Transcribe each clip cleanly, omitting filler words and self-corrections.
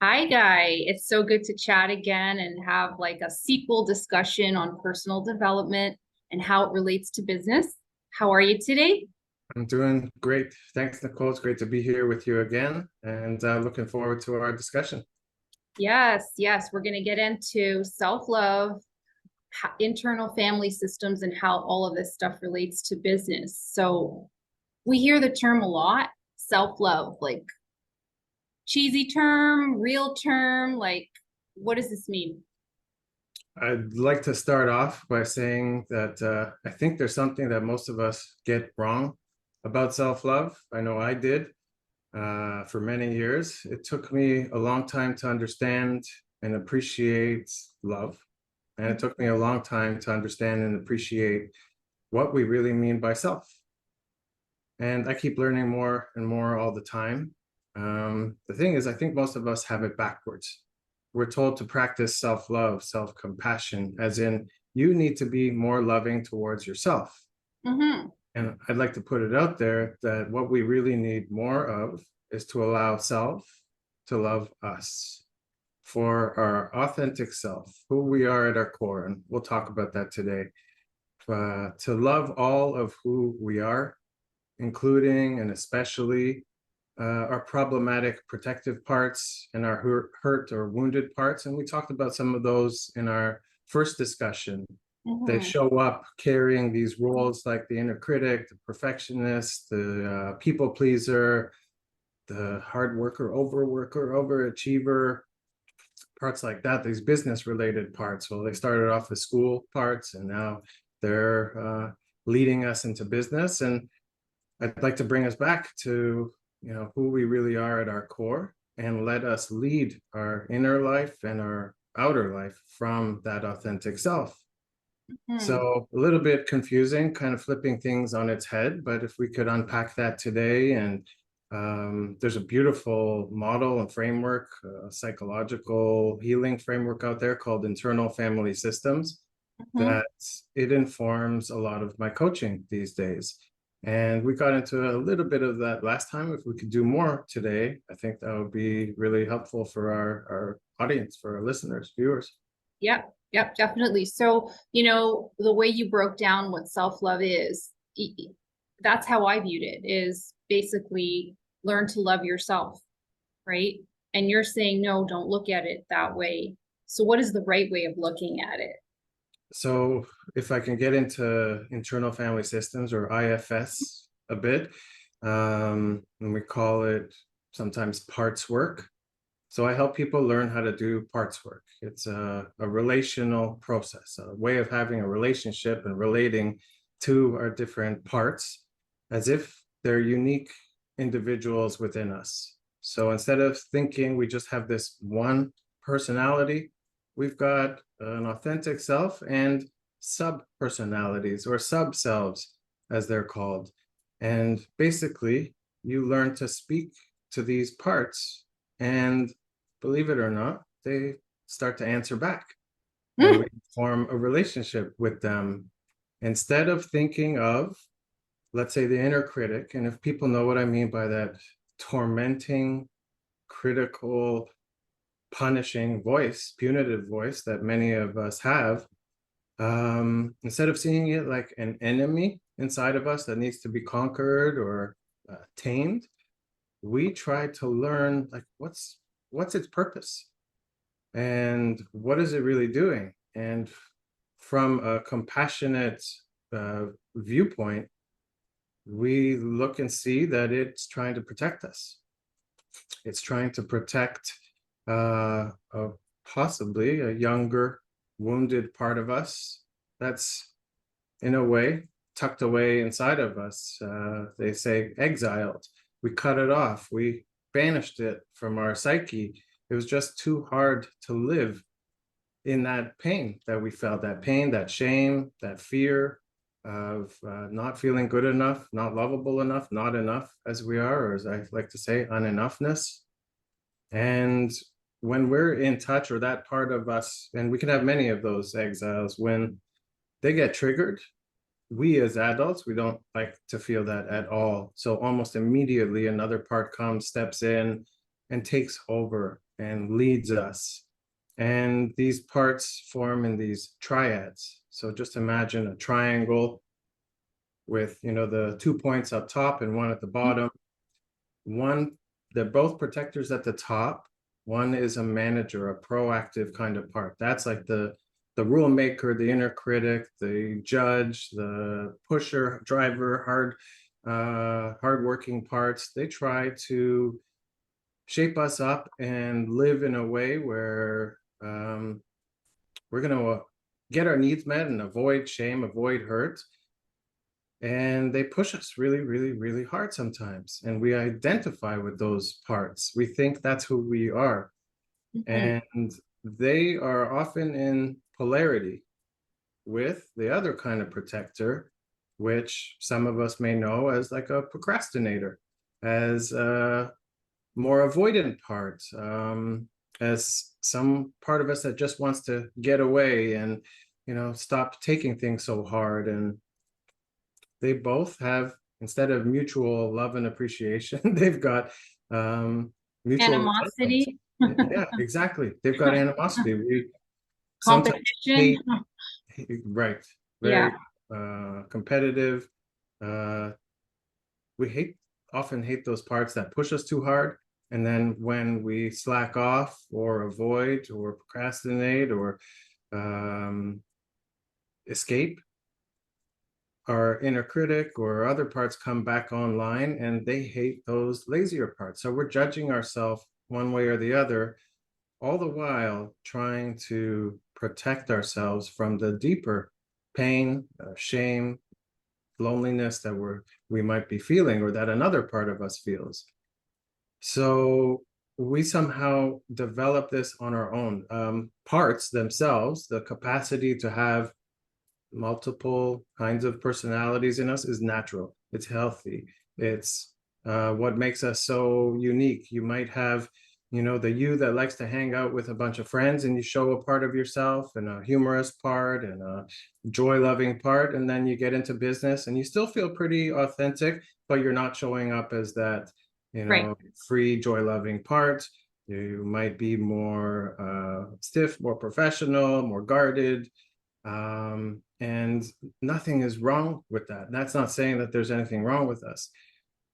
Hi, Guy. It's so good to chat again and have like a sequel discussion on personal development and how it relates to business. How are you today? I'm doing great. Thanks, Nicole. It's great to be here with you again and looking forward to our discussion. Yes, yes, we're going to get into self-love, internal family systems, and how all of this stuff relates to business. So we hear the term a lot, self-love, like cheesy term, real term, like what does this mean? I'd like to start off by saying that I think there's something that most of us get wrong about self-love. I know I did for many years. It took me a long time to understand and appreciate love. And it took me a long time to understand and appreciate what we really mean by self. And I keep learning more and more all the time. The thing is, I think most of us have it backwards. We're told to practice self-love, self-compassion, as in you need to be more loving towards yourself. Mm-hmm. And I'd like to put it out there that what we really need more of is to allow self to love us for our authentic self, who we are at our core. And we'll talk about that today. To love all of who we are, including and especially our problematic protective parts and our hurt or wounded parts. And we talked about some of those in our first discussion. They Mm-hmm. show up carrying these roles like the inner critic, the perfectionist, the people pleaser, the hard worker, overworker, overachiever, parts like that, these business related parts. Well, they started off as school parts and now they're leading us into business. And I'd like to bring us back to, who we really are at our core and let us lead our inner life and our outer life from that authentic self. Hmm. So a little bit confusing, kind of flipping things on its head, but if we could unpack that today, and there's a beautiful model and framework, psychological healing framework out there called internal family systems Mm-hmm. that it informs a lot of my coaching these days. And we got into a little bit of that last time. If we could do more today, I think that would be really helpful for our audience, for our listeners, viewers. Yep, yep, definitely. So, the way you broke down what self-love is, that's how I viewed it, is basically learn to love yourself, right? And you're saying, no, don't look at it that way. So what is the right way of looking at it? So if I can get into internal family systems or IFS a bit, and we call it sometimes parts work. So I help people learn how to do parts work. It's a relational process, a way of having a relationship and relating to our different parts as if they're unique individuals within us. So instead of thinking we just have this one personality, we've got an authentic self and sub personalities or sub selves, as they're called. And basically, you learn to speak to these parts, and believe it or not, they start to answer back. And we Mm, form a relationship with them instead of thinking of, let's say, the inner critic. And if people know what I mean by that tormenting, critical, punishing voice, punitive voice that many of us have, instead of seeing it like an enemy inside of us that needs to be conquered or tamed, we try to learn like what's its purpose and what is it really doing. And from a compassionate viewpoint, we look and see that it's trying to protect us. It's trying to protect possibly a younger, wounded part of us that's, in a way, tucked away inside of us. They say exiled. We cut it off. We banished it from our psyche. It was just too hard to live in that pain that we felt, that pain, that shame, that fear of not feeling good enough, not lovable enough, not enough as we are, or as I like to say, unenoughness. And when we're in touch, or that part of us, and we can have many of those exiles, when they get triggered, we as adults, we don't like to feel that at all. So almost immediately another part comes, steps in, and takes over and leads us. And these parts form in these triads. So just imagine a triangle with, the 2 points up top and one at the bottom. One, they're both protectors at the top. One is a manager, a proactive kind of part. That's like the rule maker, the inner critic, the judge, the pusher, driver, hardworking parts. They try to shape us up and live in a way where we're going to get our needs met and avoid shame, avoid hurt. And they push us really, really, really hard sometimes. And we identify with those parts. We think that's who we are. Mhm. And they are often in polarity with the other kind of protector, which some of us may know as like a procrastinator, as a more avoidant part, as some part of us that just wants to get away and, stop taking things so hard. And they both have, instead of mutual love and appreciation, they've got mutual resentment. Animosity, Yeah, exactly. They've got animosity. We sometimes competition. hate, right, Yeah. very competitive. Uh, we often hate those parts that push us too hard. And then when we slack off or avoid or procrastinate or escape, our inner critic or other parts come back online and they hate those lazier parts. So we're judging ourselves one way or the other, all the while trying to protect ourselves from the deeper pain, shame, loneliness that we might be feeling or that another part of us feels. So we somehow develop this on our own. Parts themselves, the capacity to have multiple kinds of personalities in us is natural. It's healthy. It's what makes us so unique. You might have, the you that likes to hang out with a bunch of friends and you show a part of yourself and a humorous part and a joy-loving part, and then you get into business and you still feel pretty authentic, but you're not showing up as that, Right. free, joy-loving part. You might be more stiff, more professional, more guarded, and nothing is wrong with that. That's not saying that there's anything wrong with us.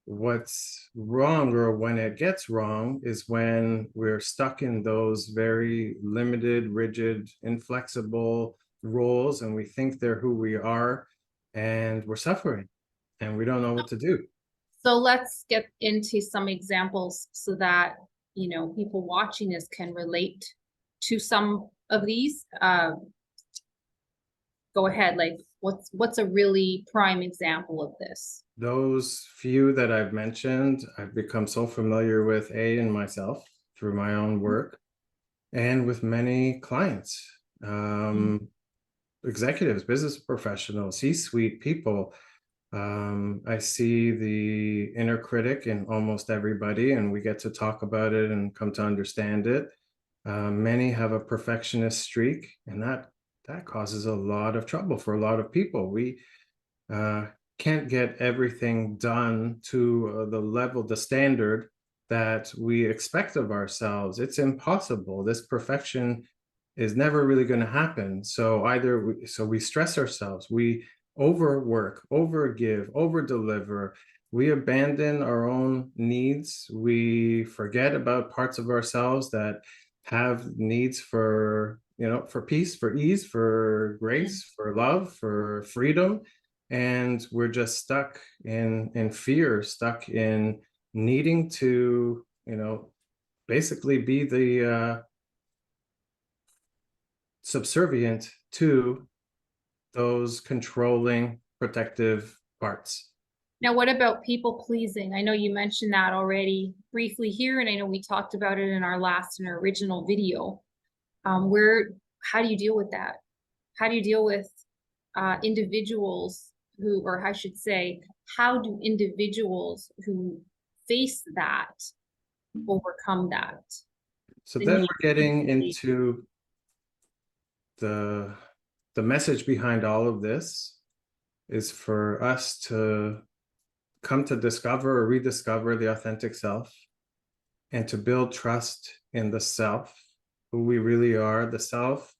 What's wrong, or when it gets wrong, is when we're stuck in those very limited, rigid, inflexible roles and we think they're who we are and we're suffering and we don't know what to do. So let's get into some examples so that, people watching this can relate to some of these. Go ahead. Like what's a really prime example of this? Those few that I've mentioned, I've become so familiar with, in myself through my own work and with many clients, executives, business professionals, C-suite people. I see the inner critic in almost everybody, and we get to talk about it and come to understand it. Many have a perfectionist streak, and that causes a lot of trouble for a lot of people. We can't get everything done to the level, the standard that we expect of ourselves. It's impossible. This perfection is never really going to happen. So we stress ourselves, we overwork, overgive, overdeliver, we abandon our own needs, we forget about parts of ourselves that have needs for, for peace, for ease, for grace, for love, for freedom. And we're just stuck in fear, stuck in needing to, basically be the subservient to those controlling, protective parts. Now, what about people pleasing? I know you mentioned that already briefly here, and I know we talked about it in our original video. How do you deal with that? How do you deal with individuals who, or I should say, how do individuals who face that overcome that? So The then need we're to getting be- into the message behind all of this is for us to come to discover or rediscover the authentic self and to build trust in the self, who we really are. The self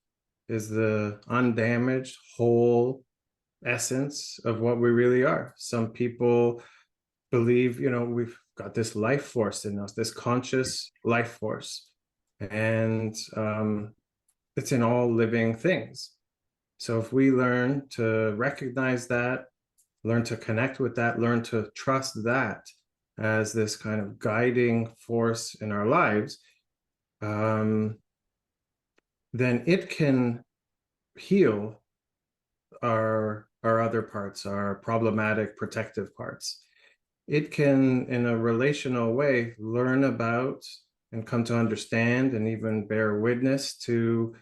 is the undamaged, whole essence of what we really are. Some people believe, we've got this life force in us, this conscious life force, and it's in all living things. So if we learn to recognize that, learn to connect with that, learn to trust that as this kind of guiding force in our lives, then it can heal our other parts, our problematic protective parts. It can, in a relational way, learn about and come to understand and even bear witness to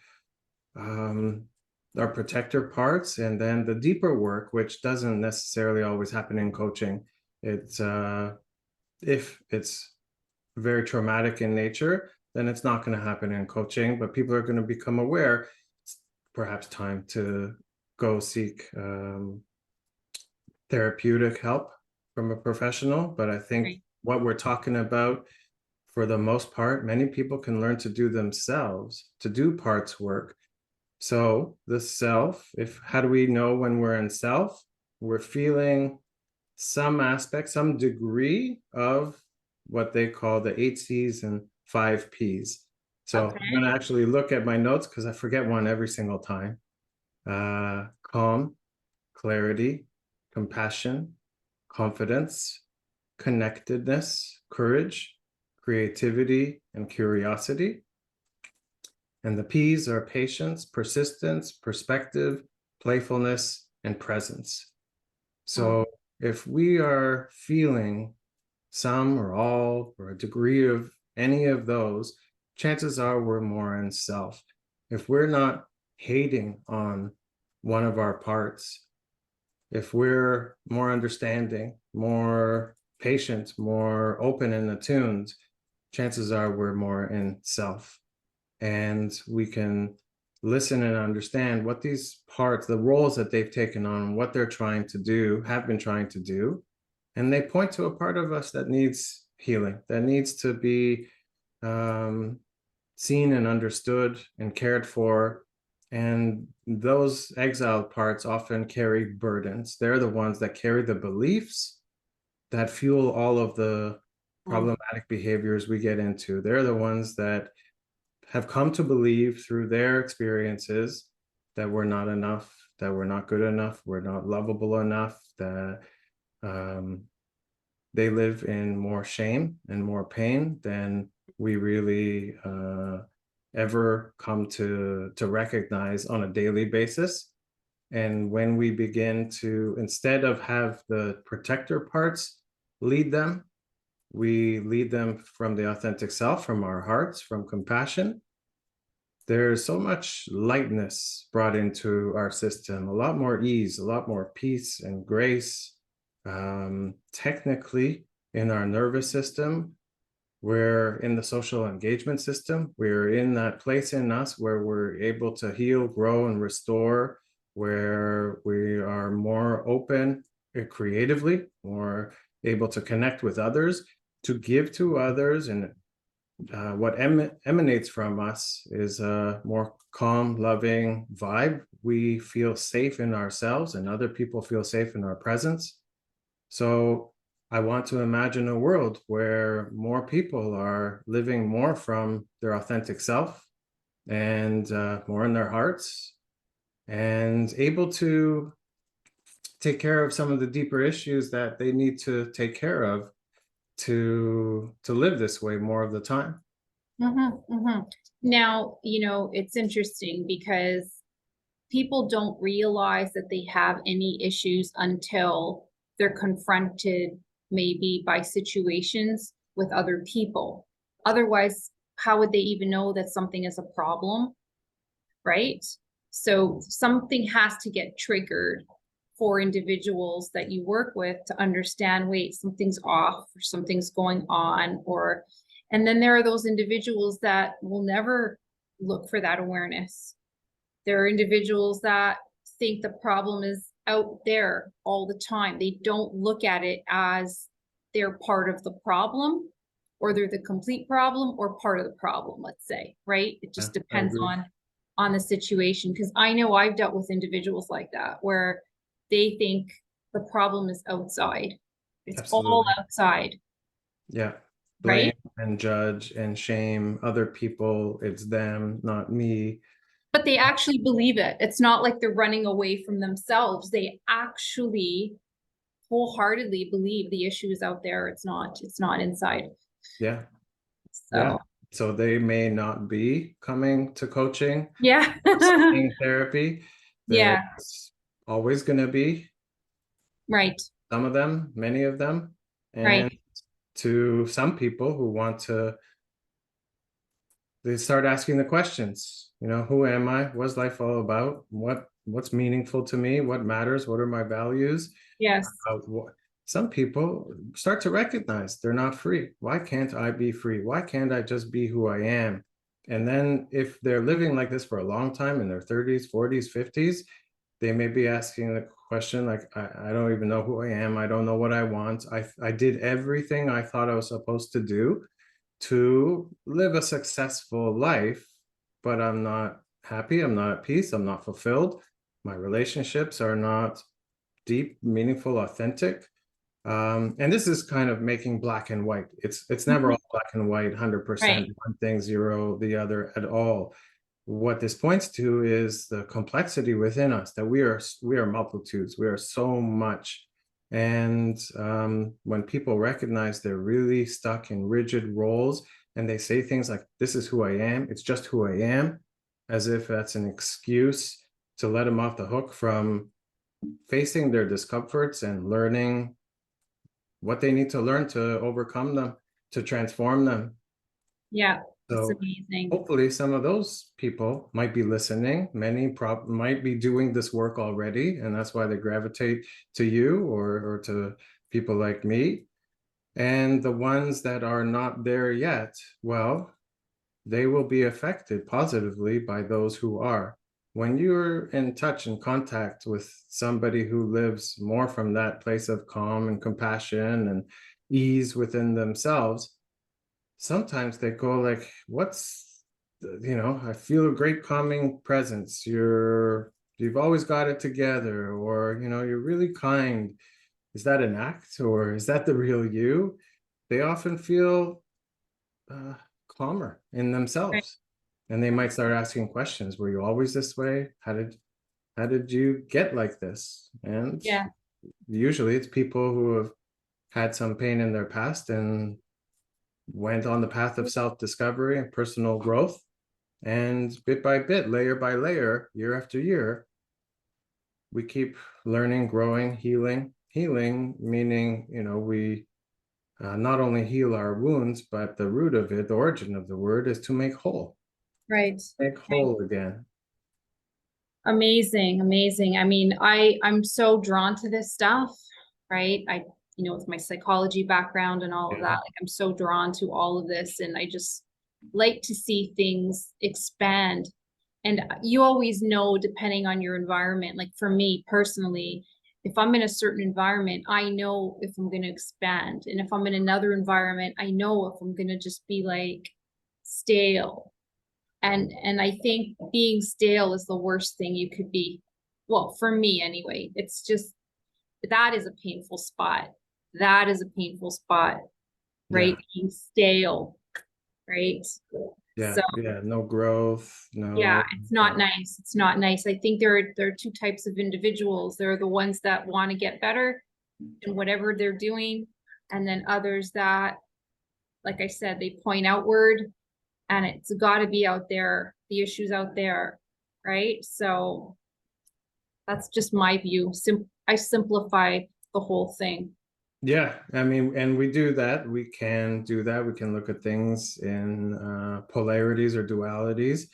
our protector parts, and then the deeper work, which doesn't necessarily always happen in coaching. It's if it's very traumatic in nature, then it's not going to happen in coaching, but people are going to become aware it's perhaps time to go seek therapeutic help from a professional. But I think Right. what we're talking about, for the most part, many people can learn to do themselves, to do parts work. So the self, how do we know when we're in self? We're feeling some aspect, some degree of what they call the 8 C's and 5 P's. So I'm going Okay. to actually look at my notes because I forget one every single time. Calm, clarity, compassion, confidence, connectedness, courage, creativity, and curiosity. And the P's are patience, persistence, perspective, playfulness, and presence. So if we are feeling some or all or a degree of any of those, chances are we're more in self. If we're not hating on one of our parts, if we're more understanding, more patient, more open and attuned, chances are we're more in self. And we can listen and understand what these parts, the roles that they've taken on, what they're trying to do, have been trying to do. And they point to a part of us that needs healing, that needs to be seen and understood and cared for. And those exiled parts often carry burdens. They're the ones that carry the beliefs that fuel all of the problematic behaviors we get into. They're the ones that have come to believe through their experiences that we're not enough, that we're not good enough, we're not lovable enough, that they live in more shame and more pain than we really ever come to recognize on a daily basis. And when we begin to, instead of have the protector parts lead them, we lead them from the authentic self, from our hearts, from compassion. There's so much lightness brought into our system, a lot more ease, a lot more peace and grace. Technically, in our nervous system, we're in the social engagement system. We're in that place in us where we're able to heal, grow, and restore, where we are more open creatively, more able to connect with others, to give to others. And what emanates from us is a more calm, loving vibe. We feel safe in ourselves, and other people feel safe in our presence. So I want to imagine a world where more people are living more from their authentic self and more in their hearts, and able to take care of some of the deeper issues that they need to take care of to live this way more of the time. Now, it's interesting because people don't realize that they have any issues until they're confronted maybe by situations with other people. Otherwise, how would they even know that something is a problem, right? So something has to get triggered for individuals that you work with to understand, wait, something's off or something's going on, and then there are those individuals that will never look for that awareness. There are individuals that think the problem is out there all the time. They don't look at it as they're part of the problem. or they're the complete problem or part of the problem, let's say, right? It Yeah, just I depends agree. on the situation. Because I know I've dealt with individuals like that where they think the problem is outside. It's all Absolutely. outside, Yeah. right? Blame and judge and shame other people. It's them, not me. But they actually believe it. It's not like they're running away from themselves. They actually wholeheartedly believe the issue is out there. It's not inside. Yeah. Yeah. So So they may not be coming to coaching, yeah. seeking therapy. Yeah, There's always going to be right, some of them, many of them. And right. to some people who want to, they start asking the questions, who am I? What's life all about? What's meaningful to me? What matters? What are my values? Yes. Some people start to recognize they're not free. Why can't I be free? Why can't I just be who I am? And then if they're living like this for a long time in their 30s, 40s, 50s, they may be asking the question like, I don't even know who I am. I don't know what I want. I did everything I thought I was supposed to do to live a successful life, but I'm not happy. I'm not at peace. I'm not fulfilled. My relationships are not deep, meaningful, authentic. And this is kind of making black and white. It's never Mhm. all black and white, 100%, Right, one thing, zero, the other at all. What this points to is the complexity within us, that we are multitudes, we are so much. And when people recognize they're really stuck in rigid roles and they say things like, this is who I am, it's just who I am, as if that's an excuse to let them off the hook from facing their discomforts and learning what they need to learn to overcome them, to transform them. yeah, that's So amazing. hopefully some of those people might be listening. Many might be doing this work already, and that's why they gravitate to you or to people like me. And the ones that are not there yet, well, they will be affected positively by those who are. When you're in touch and contact with somebody who lives more from that place of calm and compassion and ease within themselves, sometimes they go like, I feel a great calming presence. You've always got it together, or you're really kind. Is that an act, or is that the real you? They often feel uh, calmer in Right. themselves, and they might start asking questions. Were you always this way? How did you get like this? And Yeah, usually it's people who have had some pain in their past and went on the path of self-discovery and personal growth, and bit by bit, layer by layer, year after year, we keep learning, growing, healing meaning we not only heal our wounds, but the root of it, the origin of the word, is to make whole. right. Make Right. whole again. Amazing, amazing. I mean, I'm so drawn to this stuff, right? With my psychology background and all of that, Yeah. like I'm so drawn to all of this, and I just like to see things expand. And you always know, depending on your environment, like for me personally, if I'm in a certain environment, I know if I'm going to expand. And if I'm in another environment, I know if I'm going to just be like stale. And I think being stale is the worst thing you could be. Well, for me anyway. It's just that is a painful spot. That is a painful spot, right? Yeah. Being stale, right? Yeah. So Yeah. No growth. yeah, No. it's not nice. It's not nice. I think there are two types of individuals. There are the ones that want to get better in whatever they're doing, and then others that, like I said, they point outward, and it's got to be out there. The issue's out there, right? So that's just my view. I simplify the whole thing. Yeah, I mean, and we do that. We can do that. We can look at things in polarities or dualities,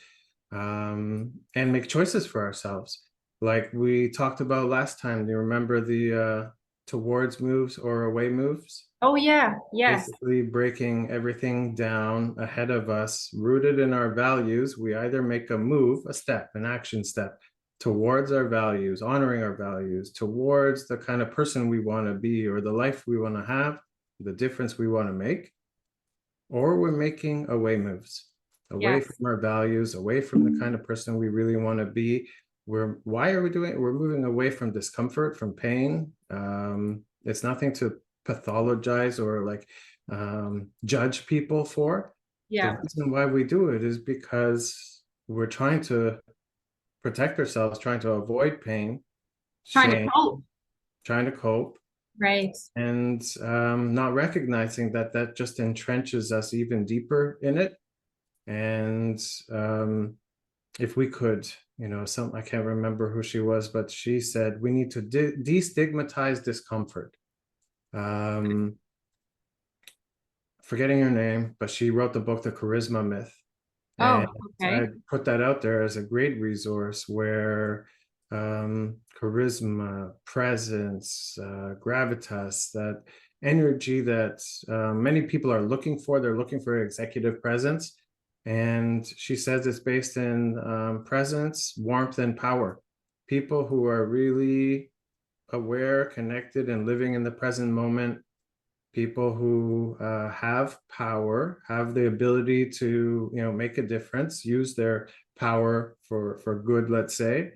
and make choices for ourselves. Like we talked about last time. Do you remember the towards moves or away moves? Oh yeah, yes, Basically, breaking everything down ahead of us, rooted in our values. We either make a move, a step, an action step towards our values, honoring our values, towards the kind of person we want to be or the life we want to have, the difference we want to make. or we're making away moves, away Yes. from our values, away from the kind of person we really want to be. Why are we doing it? We're moving away from discomfort, from pain. It's nothing to pathologize or like judge people for. The Yeah. reason why we do it is because we're trying to protect ourselves, trying to avoid pain, Trying to shame, cope. trying to cope, Right. and not recognizing that that just entrenches us even deeper in it. And if we could, I can't remember who she was, but she said we need to destigmatize discomfort. um Forgetting her name, but she wrote the book The Charisma Myth, and Oh, I okay. put that out there as a great resource where charisma, presence, gravitas, that energy that many people are looking for. They're looking for executive presence. And she says it's based in presence, warmth, and power. People who are really aware, connected, and living in the present moment, people who have power, have the ability to make a difference, use their power for good, let's say,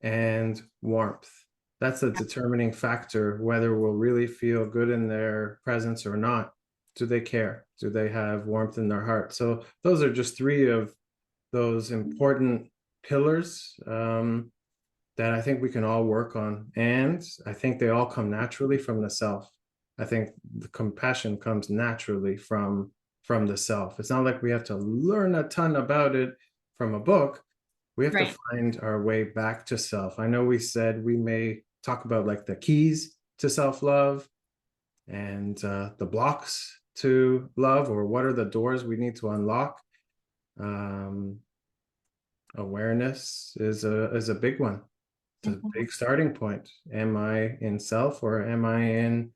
and warmth. That's a determining factor whether we'll really feel good in their presence or not. Do they care? Do they have warmth in their heart? So those are just three of those important pillars that I think we can all work on. And I think they all come naturally from the self. I think the compassion comes naturally from the self. It's not like we have to learn a ton about it from a book. We have to Right. find our way back to self. I know we said we may talk about like the keys to self-love and the blocks to love, or what are the doors we need to unlock. Um, Awareness is a big one. It's a Mhm. big starting point. Am I in self, or am I in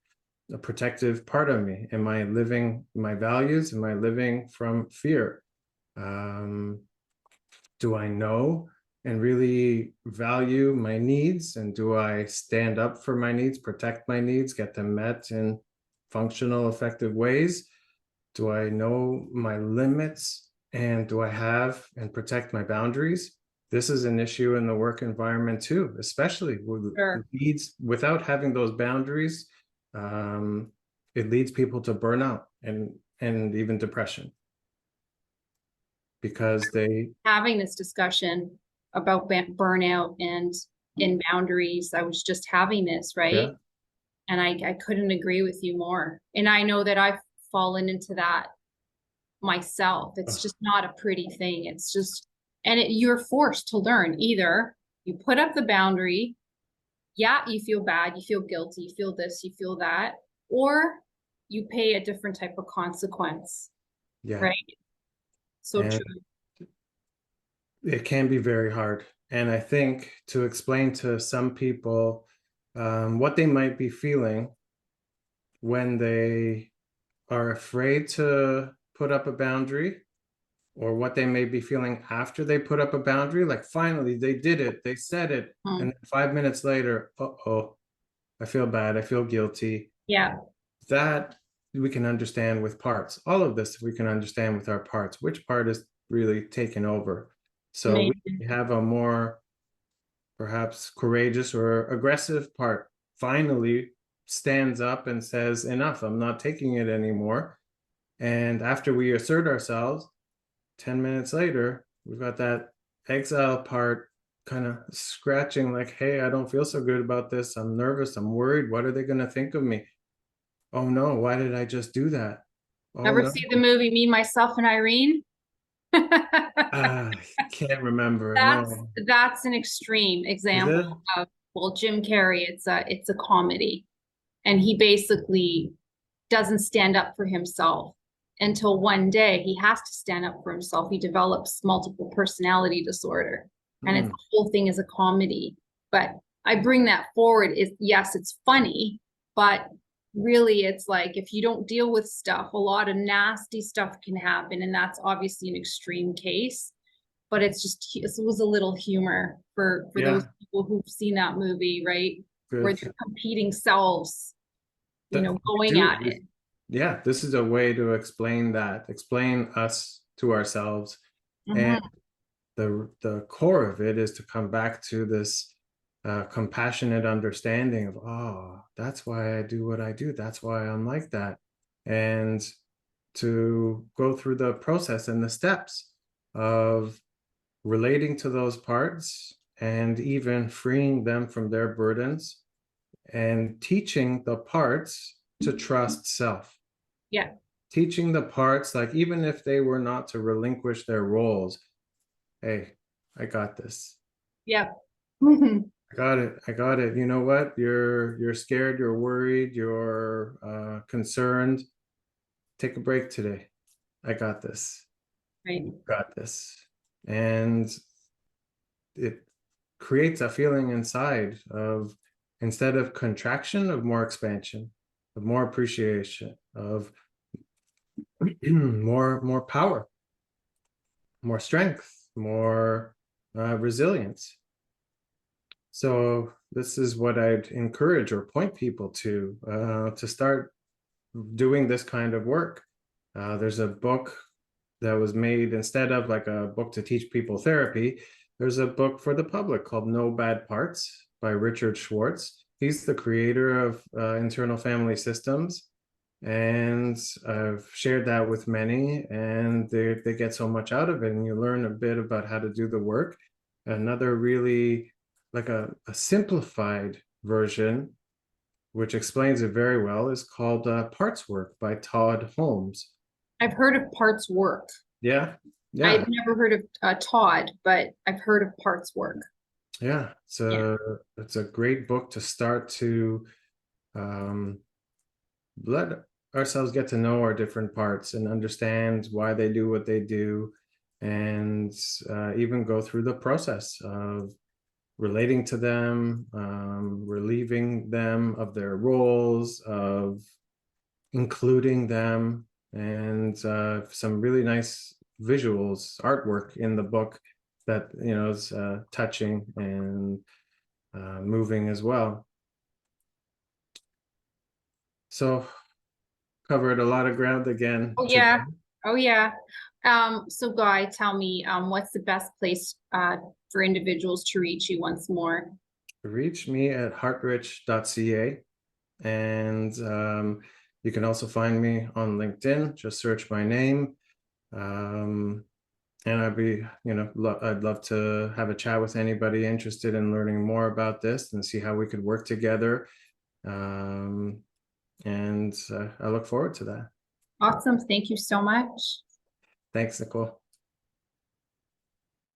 a protective part of me? Am I living my values? Am I living from fear? Um, do I know and really value my needs? And do I stand up for my needs, protect my needs, get them met in functional, effective ways? Do I know my limits, and do I have and protect my boundaries? This is an issue in the work environment too, especially with Sure. leads without having those boundaries. It leads people to burnout and even depression because they, Having this discussion about burnout and in boundaries. I was just having this, yeah. right? And I couldn't agree with you more. And I know that I've fallen into that myself. It's just not a pretty thing. It's just, and you're forced to learn. Either you put up the boundary, yeah, you feel bad, you feel guilty, you feel this, you feel that, or you pay a different type of consequence, Yeah. right? So And true. it can be very hard. And I think to explain to some people what they might be feeling when they are afraid to put up a boundary, or what they may be feeling after they put up a boundary, like finally they did it, they said it, Hmm. and then 5 minutes later, oh, I feel bad, I feel guilty. Yeah, That we can understand with parts. All of this we can understand with our parts, which part is really taken over. So amazing. we have a more perhaps courageous or aggressive part finally stands up and says, enough, I'm not taking it anymore. And after we assert ourselves, 10 minutes later, we've got that exile part kind of scratching, like, hey, I don't feel so good about this. I'm nervous. I'm worried. What are they going to think of me? Oh no, why did I just do that? Oh Ever no. see the movie Me, Myself, and Irene? I can't remember. That's No. that's an extreme Is it? example of, well, Jim Carrey, it's a comedy. And he basically doesn't stand up for himself until one day he has to stand up for himself. He develops multiple personality disorder. And it's Hmm. the whole thing is a comedy. But I bring that forward is, yes, it's funny, but really it's like if you don't deal with stuff, a lot of nasty stuff can happen. And that's obviously an extreme case. But it's just it was a little humor for those Yeah. people who've seen that movie, right? Where Good. they're competing selves, That we going do. at it. yeah, this is a way to explain that, explain us to ourselves. And Mhm. the core of it is to come back to this compassionate understanding of, oh, that's why I do what I do. That's why I'm like that. And to go through the process and the steps of relating to those parts and even freeing them from their burdens and teaching the parts to trust self. Yeah. Teaching the parts, like, even if they were not to relinquish their roles, hey, I got this. Yeah. Mhm. I got it. I got it. You know what? You're scared, you're worried, you're concerned. Take a break today. I got this. Right. Got this. And it creates a feeling inside of, instead of contraction, of more expansion, of more appreciation, of more power, more strength, more resilience. So this is what I'd encourage or point people to start doing this kind of work. There's a book that was made, instead of like a book to teach people therapy, there's a book for the public called No Bad Parts by Richard Schwartz. He's the creator of internal family systems. And I've shared that with many, and they get so much out of it. And you learn a bit about how to do the work. Another really, like a simplified version, which explains it very well, is called Parts Work by Todd Holmes. I've heard of parts work. Yeah, I've yeah, never heard of Todd, but I've heard of parts work. yeah. Yeah. It's a great book to start to um, let ourselves get to know our different parts and understand why they do what they do, and even go through the process of relating to them, relieving them of their roles, of including them, and some really nice visuals, artwork in the book that, you know, is touching and moving as well. So covered a lot of ground again Oh today. yeah. Oh yeah. So Guy, tell me, what's the best place for individuals to reach you once more? Reach me at HeartRich.ca, and you can also find me on LinkedIn. Just search my name. Um, and I'd be, you know, I'd love to have a chat with anybody interested in learning more about this and see how we could work together. Um, and I look forward to that. Awesome. Thank you so much. Thanks, Nicole.